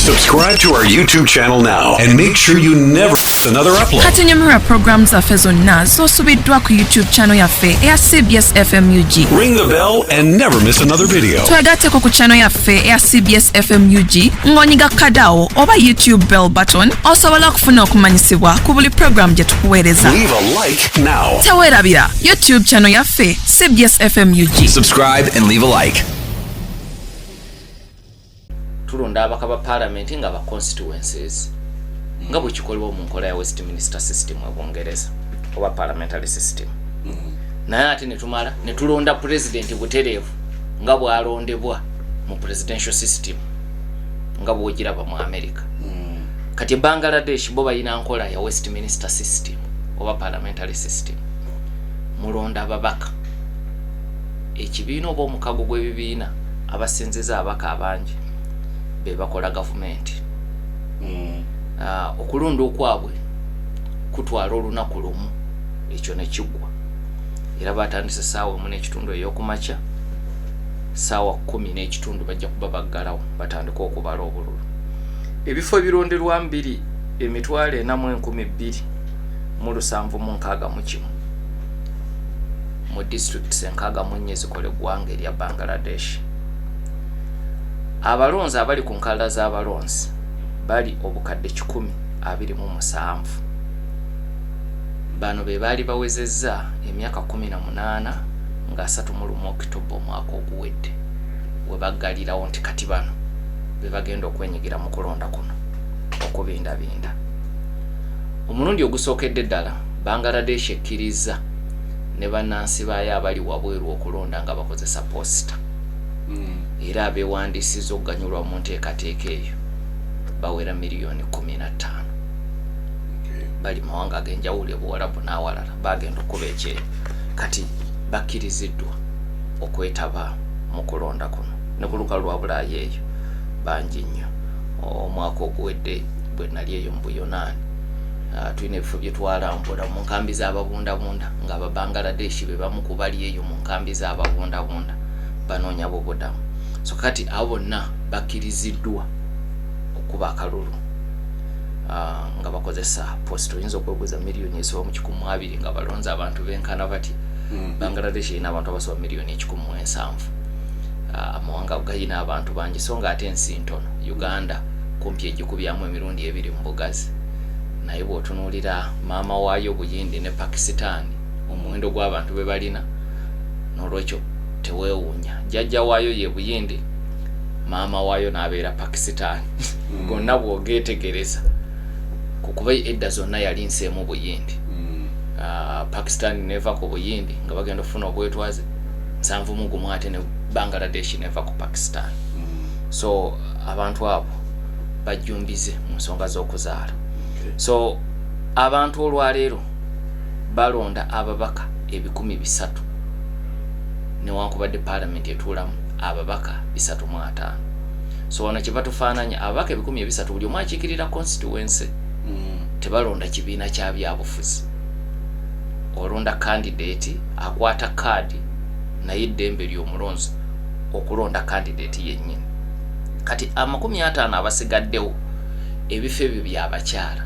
Subscribe to our YouTube channel now and make sure you never miss another upload. Kati nyamira programs zaffe zonna z'osubiddwa ku YouTube channel yaffe eya CBS FM UG. Ring the bell and never miss another video. Twagatteko ku channel yaffe eya CBS FM UG ng'onyiga kadaawo oba YouTube bell button osobola okufuna okumanyisibwa ku buli program gye tukuweereza. Leave a like now. Teweerabira YouTube channel yaffe CBS FM UG. Subscribe and leave a like. Tulonda abaka ba parliament nga ba constituencies nga bwe kikolebwa mu nkola ya Westminster system mu Bungereza oba parliamentary system. Naye ate ne tumala ne tulonda president butereevu nga bw'alondebwa mu presidential system nga bw'ogiraba mu America. Kati Bangladesh bo bayina nkola ya Westminster system oba parliamentary system. Mulonda ababaka ekibiina oba omukago gw'ebibiina abasinziza abaka abangi be bakola government. Okulonda okwabwe kutwala olunaku lumu ekyo ne kiggwa era batandise saawa mu n'ekitundu ey'okumakya saawa 10 n'ekitundu bajja kuba baggalawo batandika okubala obululu. Ebifo ebironderwa 2,42,761 mu districts 64 zikola eggwanga erya Bangladesh. Abalonzi abali ku nkala z'abalonzi bali obukadde 127. Bano be baali bawezezza emyaka 18 nga 31 Oktoba omwaka oguwedde we baggalirawo nti kati bano be bagenda okwenyigira mu kulonda kuno okubindabinda. Omulundi ogusookedde ddala Bangladesh ekkiriza ne bannansi baayo abali wabweru okulonda nga bakozesa posita. Era abeewandiisizza okuganyulwa mu nteekateeka eyo bawera miliyoni 15. Bali mawanga ag'enjawulo e Buwarabu n'awalala bagenda okuba ekyeyo kati bakkiriziddwa okwetaba mu kulonda kuno. Ne ku lukalu lwa Bulaaya eyo bangi nnyo. Omwaka oguwedde bwe nali eyo mu Buyonaani tulina ebifo bye twalambula mu nkambi z'ababundabunda nga Ababangladeshi be bamu ku bali eyo mu nkambi z'ababundabunda banoonya bubudamu. So kati abo bonna bakkiriziddwa okuba akalulu nga bakozesa posto. Oyinza okwebuuza miliyoni esoba mu 120 nga balonze abantu benkana bati. Bangladesh erina abantu abasoba miliyoni 17. Amawanga gayina abantu bangi so nga ate ensi ntono. Uganda kumpi egikubyamu emirundi 2 mu bugazi. Naye bw'otunuulira maama waayo Buyindi ne Pakistan omuwendo gw'abantu be balina n'olwekyo teweewuunya. Jjajja waayo ye Buyindi, maama waayo n'abeera Pakistan. Gonna bw'ogeetegereza kukuba edda zonna yali nseemu Buyindi. Pakistan neva ku Buyindi nga bagenda ofuna obwetwaze 71 ate ne Bangladesh neva ku Pakistan. So abantu abo bajjumbize mu nsonga z'okuzaala. So abantu olwaleero balonda ababaka 300 newankubadde parliament etuulamu ababaka 305. So wano kye batufaananya ababaka 300 buli omu akiikirira constituency. Tebalonda kibiina kya byabufuzi. Olonda candidate akwata kaadi naye eddembe ly'omulonzi okulonda candidate yennyini. Kati 50 abasigaddewo ebifo ebyo by'abakyala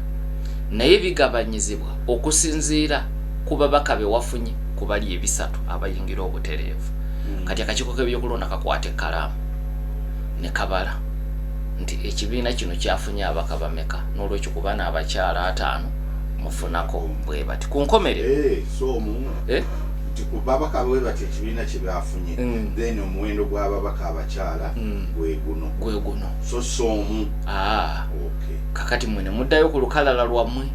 naye bigabanyizibwa okusinziira ku babaka be wafunye ku bali 3 abayingira obutereevu. Kati akakiiko k'ebyokulonda kakwata ekkalaamu ne kabala nti ekibiina kino kyafunye abaka bameka n'olwekyo ku bana abakyala 5 mufunako bwe bati ku nkomerero. Nti ku babaka bwe bati ekibiina kye byafunye then omuwendo gw'ababaka abakyala gwe guno. So somu. Okay. Kakati mwene muddayo ku lukalala lwammwe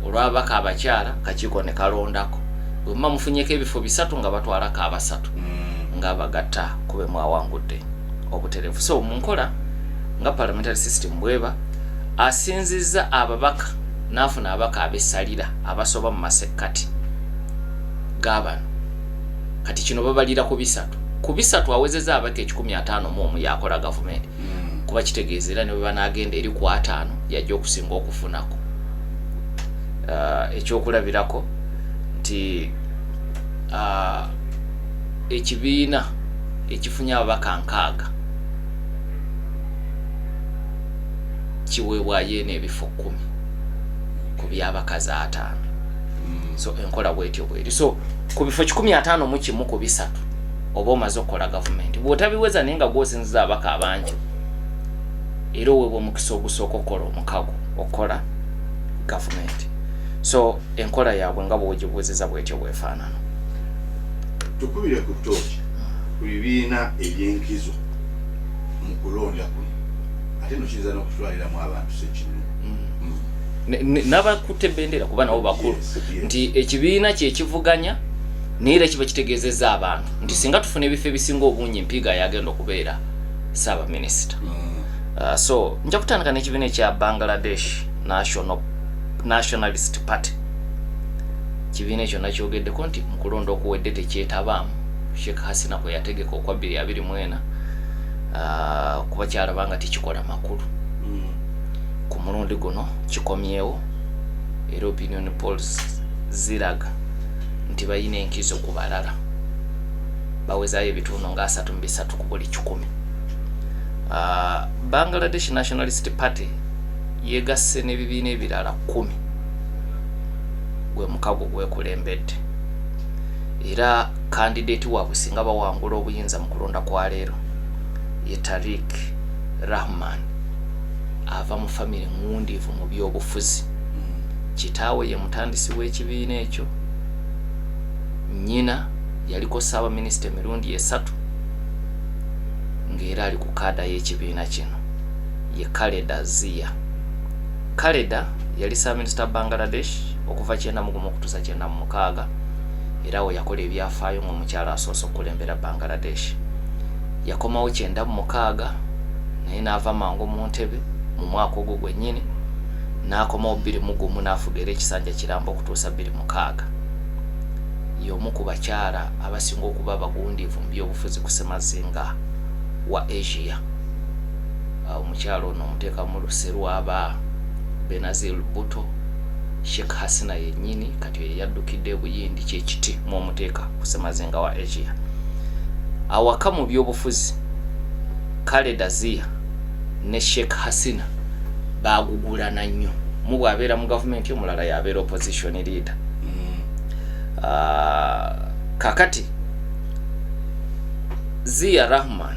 olw'ababaka abakyala kakiiko ne kalondako. Bwe mma mufunyeko ebifo 3 nga batwalako abasatu nga bagatta kube mwawangudde obutereevu. So mu nkola nga parliamentary system bweba asinzizza ababaka n'afuna ababaka abessalira abasoba mu masekkati g'abano. Kati kino babalira ku 3. Ku 3 awezezza ababaka 151 yakola gavumenti. Kuba kitegeeza era ne bwe banaagenda eri ku 5 yajja okusinga okufunako. Ekyokulabirako nti ekibiina ekifunye ababaka 6 kiweebwayo n'ebifo 10 ku by'abakazi 5 so enkola bwetyo bweri so ku bifo 15 mu kimu ku bisatu oba omaze okukola gavumenti bw'otabiweza naye nga gw'osinziza abaka abangi era oweebwa omukisa ogusooka okukola omukago okukola gavumenti so enkola yaabwe nga bw'ogibuuziza bwetyo bwefaanana. Tukubire ku ttooki ku bibiina eby'enkizo mu kulonda kuno ate no kiyinza n'okutwaliramu abantu sekinu n'abakutte bendera kuba nabo bakulu nti ekibiina kyekivuganya neera kiba kitegeezezza abantu nti singa tufuna ebifo ebisinga obungi mpiga yagenda okubeera Ssaabaminisita. So nja kutandika n'ekibiina ekya Bangladesh Nationalist Party. Kibiina ekyo nakyogeddeko nti mu kulonda okuwedde tekyetabaamu Sheikh Hasina kwe yategeka okwa 2024 kuba kyalabanga tikikola makulu. Ku mulundi guno kikomyewo era opinion polls ziraga nti bayina enkizo ku balala bawezayo ebitundu nga 3 ku buli 10. Bangladesh Nationalist Party yegasse n'ebibiina ebirala 10 gwe mukago gwekulembedde era candidate waabwe singa bawangula obuyinza mu kulonda kwa leero ye Tariq Rahman ava mu family ngundiivu mu byobufuzi. Kitaawe ye mutandisi w'ekibiina ekyo, nnyina yaliko Ssaabaminisita emirundi 3 ng'era ali ku kaada y'ekibiina kino ye Khaleda Zia. Khaleda yali Ssaabaminisita Bangladesh okuva 91 okutuusa 96 era we yakola ebyafaayo ng'omukyala asoose okulembera Bangladesh. Yakomawo 96 naye n'ava mangu mu ntebe mu mwaka ogwo gwennyini n'akomawo 21 n'afuga era ekisanja kiramba okutuusa 26. Y'omu ku bakyala abasinga okuba abagundiivu mu byobufuzi ku ssemazinga wa Asia. Omukyala ono omuteekamu luse lw'aba Benazir Bhutto, Sheikh Hasina yennyini kati ye yaddukidde ebuyindi kyekiti mu omuteeka ku ssemazinga wa Asia. Awaka mu byobufuzi Khaleda Zia ne Sheikh Hasina bagugulana nnyo. Mu bw'abeera mu gavumenti omulala y'abeera opposition leader. Kakati Zia Rahman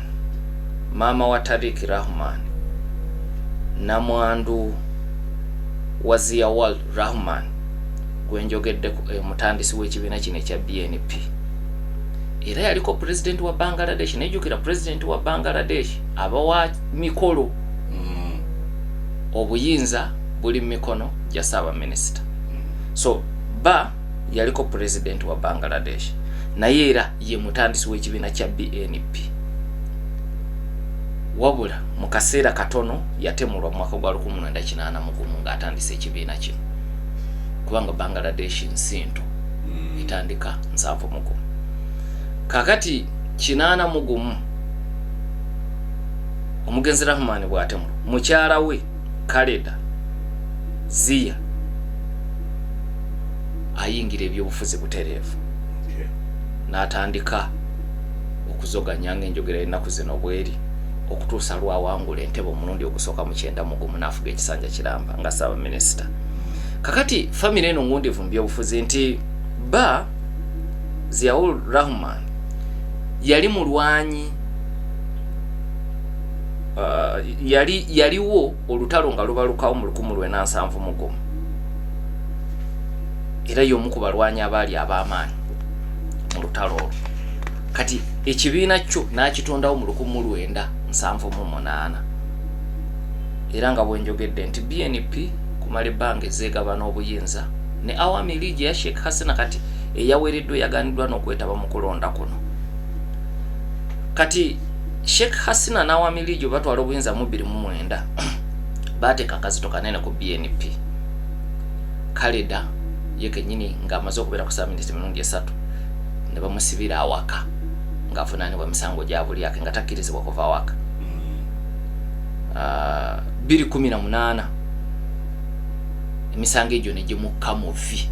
maama wa Tariq Rahman namwandu wa Ziawal Rahman gwenjogedde mutandisi w'ekibiina kino ekya BNP era yaliko president wa Bangladesh. Nejjukira president wa Bangladesh abawa mikolo obuyinza buli mikono gya Ssaabaminisita. So ba yaliko president wa Bangladesh naye era ye mutandisi w'ekibiina kya BNP. Wabula mu kaseera katono yatemulwa mu mwaka gwa 1981 ng'atandise ekibiina kino kubanga Bangladesh nsinto etandika 7. Kakati 81 omugenzi Rahman bw'atemulwa mukyala we Khaleda Zia ayingira ebyobufuzi butereevu n'atandika okuzoganya ng'enjogera ennaku zino bweri okutuusa lwawangula entebe omulundi ogusooka mu 91 n'afuga ekisanja kiramba nga Ssaabaminisita. Kakati family eno ngundiivu mu byobufuzi nti ba Ziaul Rahman yali mulwanyi yaliwo olutalo nga lubalukawo mu 1971 era y'omu ku balwanyi abaali ab'amaanyi mu lutalo olwo. Kati ekibiina kyo n'akitondawo mu 1978 era nga bwenjogedde nti BNP kumala ebbanga ezeegaba n'obuyinza ne Awami League ya Sheikh Hasina kati eyaweereddwa yaganiddwa n'okwetaba mu kulonda kuno. Kati Sheikh Hasina n'Awami League batwala obuyinza mu 2009 baateeka akazito kanene ku BNP. Khaleda ye kennyini ng'amaze okubeera ku Ssaabaminisita emirundi 3 ne bamusibira awaka ng'avunaanibwa emisango gya bulyake nga takkirizibwa kuva awaka. 2018 emisango egyo ne gimukka mu vvi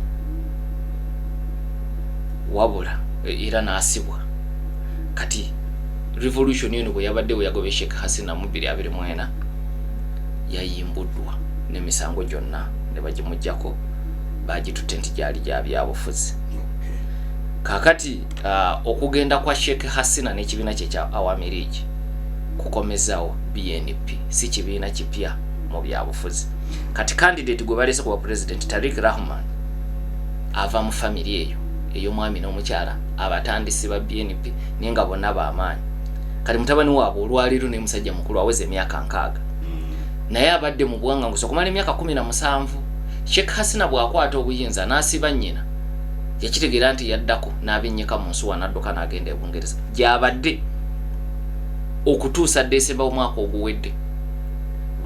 wabula era n'asibwa. Kati revolution eno bwe yabadde we yagoba Sheikh Hasina mu 2024 yayimbwa yambuddwa n'emisango gyonna ne bagimujjako bagitutte nti gyali gya byabufuzi. Kakati okugenda kwa Sheikh Hasina n'ekibiina kye kya Awami League kukomezawo BNP si kibiina kipya mu byabufuzi. Kati candidate gwe balese kuba president Tariq Rahman ava mu family eyo mwami n'omukyala abatandisi ba BNP nenga bonna b'amaanyi. Kati mutabani waabwe olwaliro ne musajja mukulu aweze emyaka 6 naye abadde mu bwanga nguso kumala emyaka 17. Sheikh Hasina bw'akwata obuyinza n'asiba nnyina yakitegeera nti yaddako n'abennyeka mu nsuwa n'adduka n'agenda e Bungereza gy'abadde okutuusa Desemba omwaka oguwedde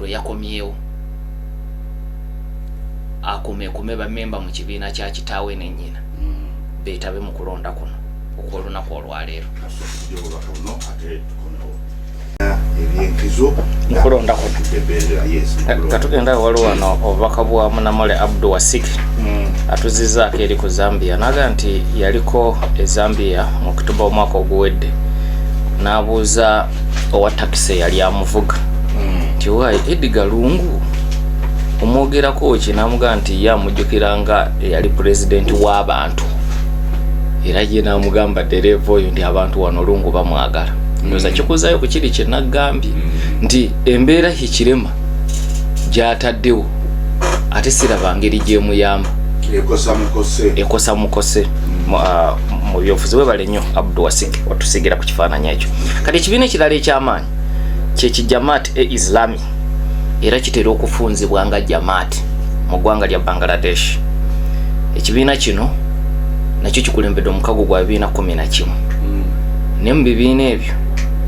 lwe yakomyewo akume bamemba mu kibiina kya kitaawe ne nnyina beetabe mu kulonda kuno okw'olunaku olwaleero mukulonda kuno katugenda waliwo wano obubaka bwa Munamole Abdul Wasik atuzizzaako eri ku Zambia naga nti yaliko e Zambia mu Oktoba omwaka oguwedde n'abuuza owa takisi yali amuvuga nti waayi Edgar Lungu omwogerako ki n'amugaa nti ye amujjukiranga yali pulezidenti w'abantu era ye n'amugamba dereeva oyo nti abantu wano Lungu bamwagala. Ndoza kikuzayo ku kiri kye nagambye nti embeera hikirema gy'ataddewo ate siraba ngeri gy'emuyamba ekosa mukose mu byobufuzi webale nnyo Abdul Wasik watusigira ku kifaananyi ekyo. Kati ekibiina ekirala eky'amaanyi kye Jamaat e Islami era kitera okufunzibwa nga Jamaat mu ggwanga lya Bangladesh. Ekibiina kino nakyo kikulembedde omukago gwa 2011 ne mu bibiina ebyo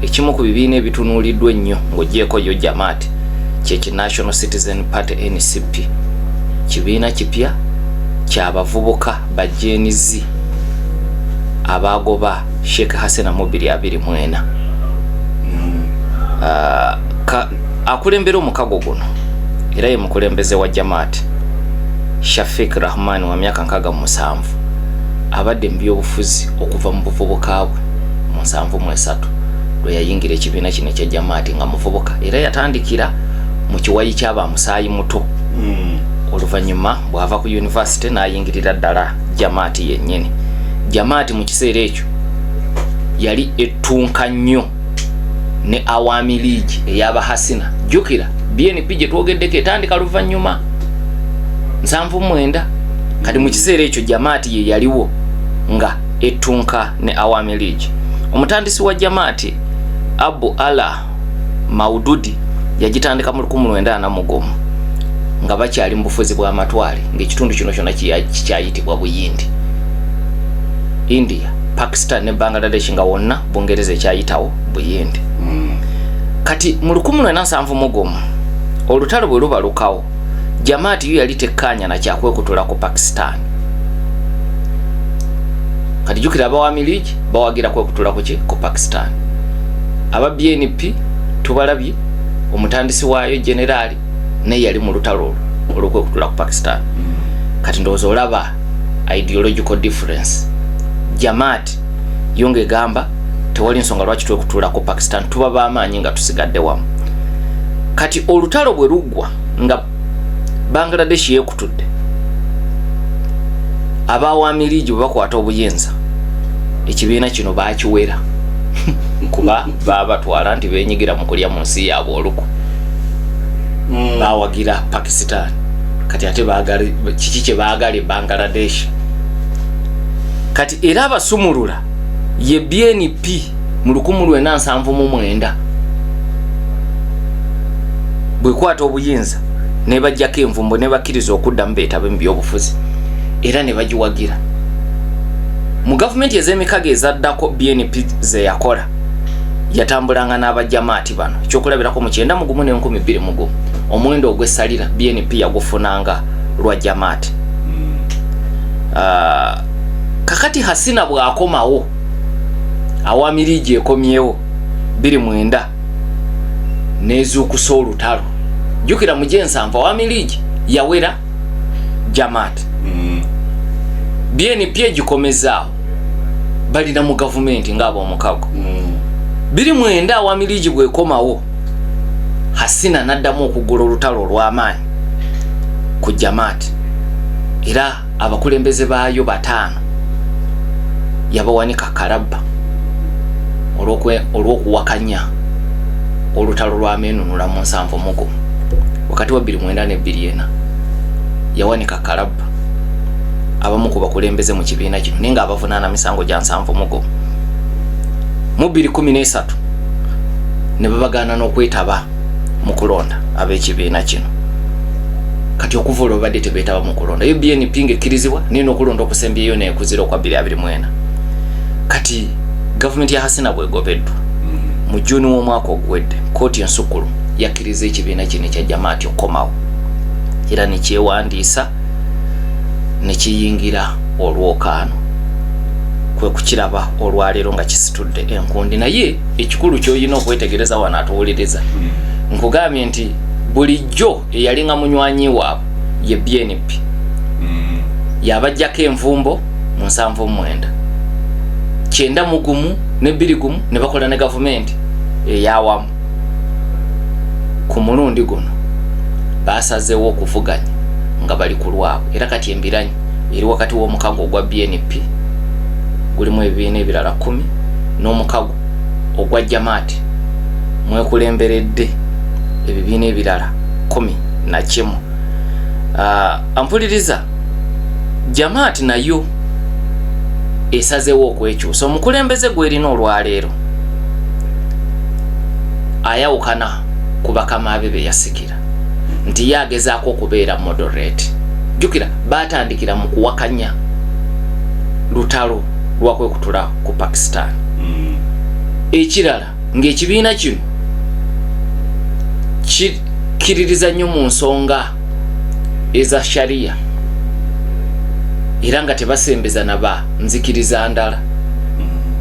ekimu ku bibiina ebitunuuliddwa ennyo ng'ogyeko yo Jamaat kye National Citizen Party NCP, kibiina kipya ky'abavubuka bajenizi abagoba Sheikh Hasina mu 2024. Akulembera omukago guno era ye mukulembeze wa Jamaat Shafiq Rahman wa myaka 67 abadde mu byobufuzi okuva mu buvubuka bwe mu 73 lwe yayingira ekibiina kino ekya Jamaat nga muvubuka era yatandikira mu kiwayi ky'aba musaayi muto. Oluvannyuma bw'ava ku university n'ayingirira ddala Jamaat yennyini. Jamaat mu kiseera ekyo yali ettunka nnyo ne Awami League ey'aba Hasina. Jjukira BNP gye twogeddeko etandika luvannyuma 79. Kati mu kiseera ekyo Jamaat ye yaliwo nga ettunka ne Awami League. Omutandisi wa Jamaat Abu Ala Maududi yagitandika mu 1941 nga bakyali mu bufuzi bw'amatwale ng'ekitundu kino kyonna kikyayitibwa Buyindi. India, Pakistan ne Bangladesh nga wonna Bungereza ekyayitawo Buyindi. Kati mu 1971 olutalo bwe lubalukawo Jamaat yo yali tekkaanya na kyakwekutula ku Pakistan. Kati jjukira Awami League bawagira kwekutula ku Pakistan. Aba BNP tubalabye omutandisi waayo generali naye yali mu lutalo olw'okwekutula ku Pakistan. Kati ndowooza olaba ideological difference. Jamaat yonge gamba tewali nsonga lwaki twekutula ku Pakistan, tuba b'amaanyi nga tusigadde wamu. Kati olutalo bwe luggwa nga Bangladesh yeekutudde aba Awami League bwe bakwata obuyinza ekibiina kino baakiwera kuba baabatwala nti beenyigira mu kulya mu nsi yaabwe oluku. Baawagira Pakistan kati ate kiki kye baagala Bangladesh. Kati era abasumulula ye BNP mu 1979 bwekwata obuyinza ne bajjako envumbo ne bakkiriza okuddamu beetabe mu byobufuzi era ne bagiwagira. Mu gavumenti ez'emikago ezaddako BNP ze yakola yatambulanga n'aba Jamaat bano ekyokulabirako mu 9 ne 2021 omuwendo ogw'essalira BNP yagufunanga lwa Jamaat. Kakati Hasina bw'akomawo Awami League ekomyewo 2009 n'ezuukusa olutalo. Jjukira mu Gyensanvu Awami League yawera Jamaat. BNP egikomezaawo balina mu gavumenti ng'ab'omukago. 2009 Awami League bw'ekomawo Hasina naddamu okugula olutalo olw'amaanyi ku Jamaati era abakulembeze baayo 5 yabawanika kalabba olw'okuwakanya olutalo lw'ameenunula mu 7 mugo wakati wa 2009 ne 2040 yawanika kalabba abamu ku bakulembeze mu kibiina kino nenga abavunaana misango gya 7 mugo mu 2013 ne babagaana n'okwetaba mu kulonda ab'ekibiina kino kati okuva olwo badde tebeetaba mu kulonda yo BNP ng'ekkirizibwa nina okulonda okusembyeyo neekuzira okwa 2024 kati gavumenti ya Hasina bwegobeddwa mu Juni w'omwaka oguwedde kooti ensukulu yakkiriza ekibiina kino ekya Jamaati okukomawo era nekyewandiisa nekiyingira olwokaano kwe kukiraba olwaleero nga kisitudde enkundi naye ekikulu ky'olina okwetegereza wano atuwuliriza nkugambye nti bulijjo eyalinga munywanyi waabwe ye BNP yabajjako envumbo mu 79 91 ne 21 ne bakola ne gavumenti eyawamu ku mulundi guno basazeewo okuvuganya nga bali ku lwabwe era kati embiranyi eri wakati w'omukago ogwa BNP gulimu ebibiina ebirala 10 n'omukago ogwa Jamaati mwekulemberedde ebibiina ebirala 11 ampuliriza Jamaati nayo esazeewo okwekyusa omukulembeze gwerina olwaleero ayawukana ku bakama be beyasikira nti yagezaako okubeera moderate jukira batandikira mu kuwakanya lutalo lwakwekutula ku Pakistan ekirala ng'ekibiina kino kiririza nnyo mu nsonga eza sharia era nga tebasembeza naba nzikiriza ndala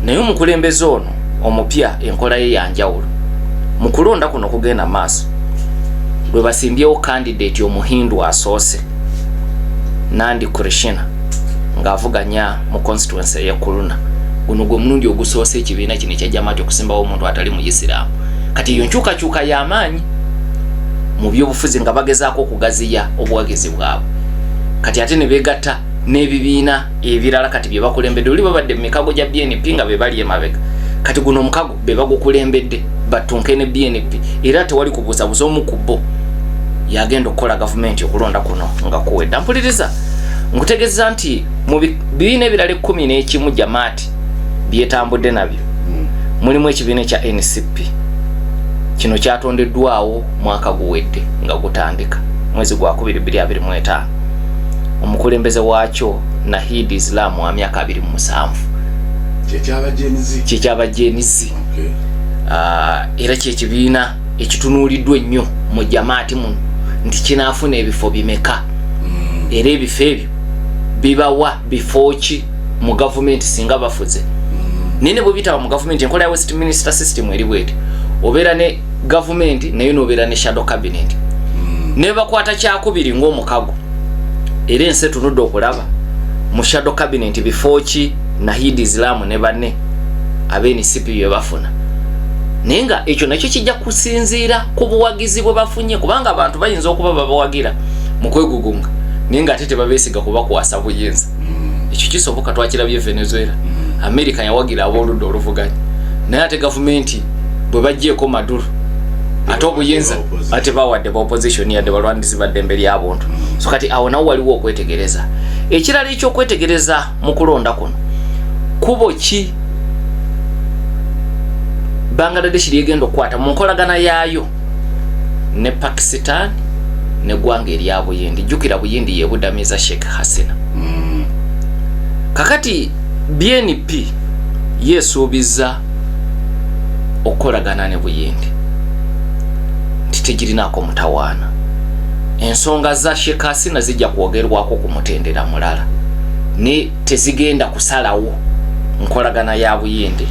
naye omukulembeze ono omupya enkola ye yanjawulo mu kulonda kuno kugenda maaso lwe basimbyewo candidate omuhindu asoose Nandi Krishna ng'avuganya mu constituency ya Kuluna guno gwe mulundi ogusoose ekibiina kino ekya Jamaati okusimbawo omuntu atali mu Isiraamu kati iyo nkyukakyuka y'amaanyi mu byobufuzi nga bagezaako okugaziya obuwagizi bwabwe kati ate ne beegatta n'ebibiina ebirala kati bye bakulembedde oli babadde mu mikago gya BNP nga be bali emabega kati guno omukago be bagukulembedde batunke ne BNP era tewali kubuusabuusa omu ku bo yagenda okukola gavumenti okulonda kuno nga kuwedde mpuliriza nkutegeeza nti mu bibiina ebirala 11 Jamaati byetambudde nabyo mulimu ekibiina ekya NCP kino kyatondeddwawo mwaka guwedde nga gutandika mwezi gwa 2025 omukulembeze waakyo Nahid Islam wa myaka 27 kyekyabajenizi era kyekibiina ekitunuuliddwa ennyo mu Jamaati muno nti kinaafuna ebifo bimeka era ebifo ebyo bibawa bifo ki mu gavumenti singa bafuze nene bwe bitaba mu gavumenti enkola ya Westminster system eri bweti obeera ne gavumenti naye n'obeera ne shadow cabinet ne bakwata kyakubiri ng'omukago era ensi etunudde okulaba mu shadow cabinet bifo ki Nahid Islam ne banne ab'NCP bye bafuna naye nga ekyo nakyo kijja kusinziira ku buwagizi bwe bafunye kubanga abantu bayinza okuba babawagira mu kwegugunga naye nga ate tebabeesiga kubakwasa buyinza ekyo kisoboka twakirabye Venezuela America yawagira ab'oludda oluvuganya naye ate gavumenti bwe bajjeeko Maduro ate obuyinza ate bawadde ba opposition yadde balwandizi baddembe ly'abuntu so kati awo nawo waliwo okwetegereza ekirala ekyokwetegereza mu kulonda kuno kubo ki Bangladesh lyegenda okukwata mu nkolagana yaayo ne Pakistan ne gwanga erya Buyindi jukira Buyindi yebudamiza Sheikh Hasina kakati BNP yesuubiza okolagana ne Buyindi titegirinaako mutawaana ensonga za Sheikh Hasina zijja kwogerwako ku mutendera mulala ne tezigenda kusalawo nkolagana ya Buyindi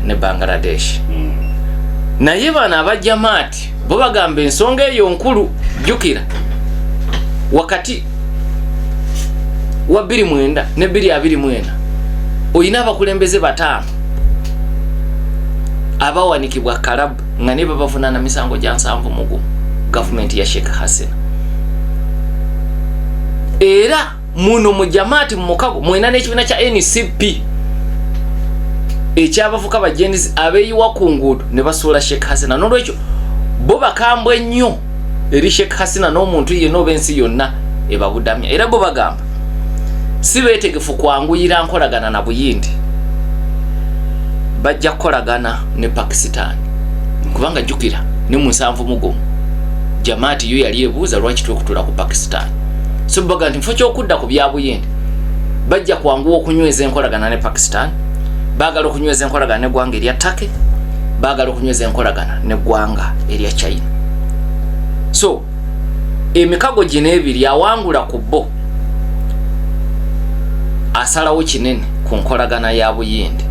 ne Bangladesh naye bana aba Jamaati bo bagamba ensonga eyo nkulu jukira wakati wa 2009 ne 2024 oyina abakulembeze 5 abawanikibwa Kalabu nga ne babavunaana misango gya 7 gavumenti ya Sheikh Hasina. Era muno mu Jamaati mu Mukago mwena n'ekibiina kya NCP ekyabavuka bajenzi abeeyiwa ku nguudo ne basuula Sheikh Hasina. N'olwekyo bo bakambwe nnyo eri Sheikh Hasina n'omuntu yenna oba ensi yonna ebabudamya. Era bo bagamba si beetegefu kwanguyira nkolagana na Buyindi, bajja kukolagana ne Pakistan kubanga jjukira ne mu 7 Jamaati yo yali ebuuza lwaki twekutula ku Pakistan. So baga nti mfo kyokudda ku bya Buyindi bajja kwanguwa okunyweza enkolagana ne Pakistan, baagala okunyweza enkolagana ne ggwanga erya Turkey, baagala okunyweza enkolagana ne ggwanga erya China. So emikago gino ebiri awangula ku bo asalawo kinene ku nkolagana ya Buyindi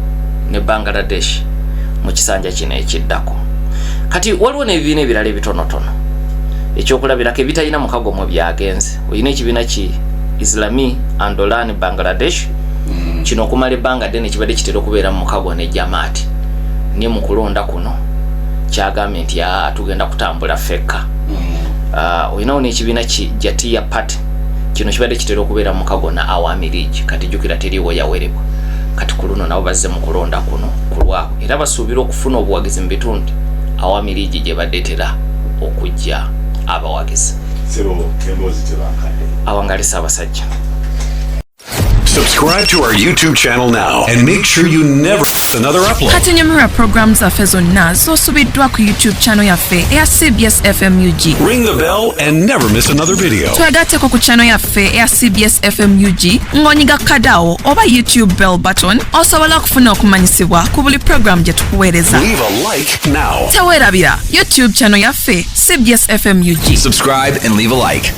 ne Bangladesh mu kisanja kino ekiddako. Kati waliwo n'ebibiina ebirala ebitonotono ekyokulabirako ebitalina mukago mu byagenze. Olina ekibiina ki Islami Andolan Bangladesh kino okumala ebbanga ddene kibadde kitera okubeera mu mukago ne Jamaati ne mu kulonda kuno kyagambye nti tugenda kutambula fekka. Olinawo n'ekibiina ki Jatiya Party kino kibadde kitera okubeera mu mukago na Awami League, kati jjukira teriiwo yawerebwa. Kati ku luno nabo bazze mu kulonda kuno ku lwabwe era basuubira okufuna obuwagizi mu bitundu Awami League gye baddetera okujja abawagizi. Awangalisa abasajja. Subscribe to our YouTube channel now and make sure you never miss another upload. Kati nyumira programs zaffe zonna z'osubiddwa ku YouTube channel yaffe eya CBS FM UG. Ring the bell and never miss another video. Twagatteko ku channel yaffe eya CBS FM UG ng'onyiga kadawo oba YouTube bell button osobola okufuna okumanyisibwa ku buli program gye tukuweereza. Leave a like now. Teweerabira YouTube channel yaffe CBS FM UG. Subscribe and leave a like.